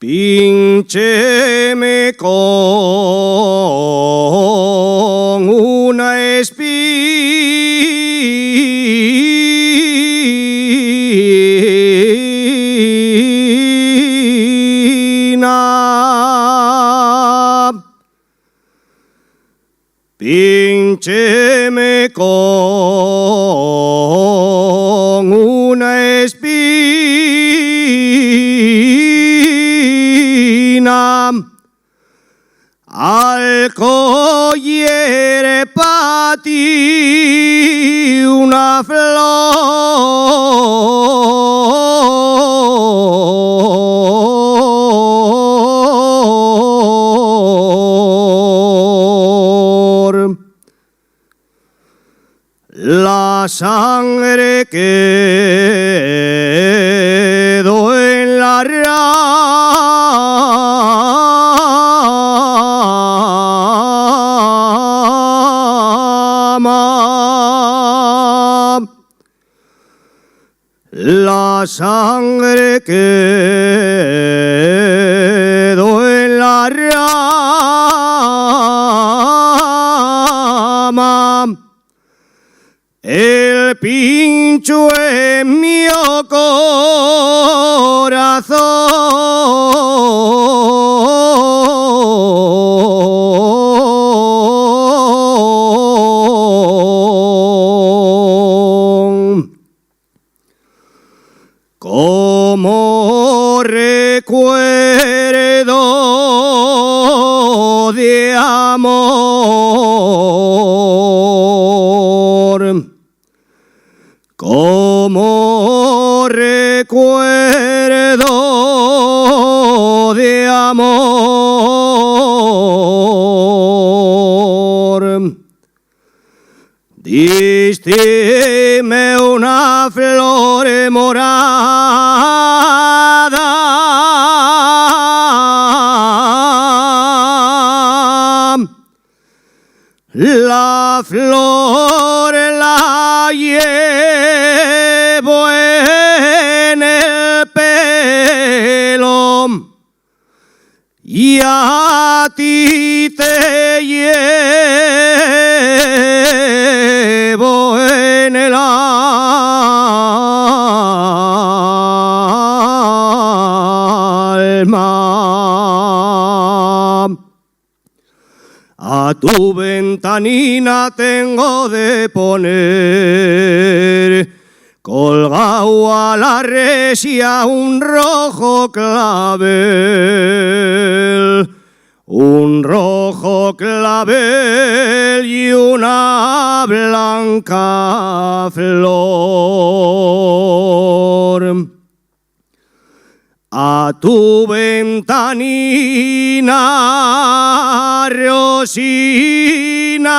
Píncheme con una espina. Píncheme con una espina al colliere pa' ti una flor. La sangre quedó en la rama. La sangre quedó en la rama. El pincho en mi corazón. Como recuerdo de amor. Como recuerdo de amor. Distime una flor morada. La flor la llevo en el pelo y a ti te llevo en el alma. A tu ventanina tengo de poner colgado a la resia un rojo clavel, un rojo clavel y una blanca flor. A tu ventanina, Rosina,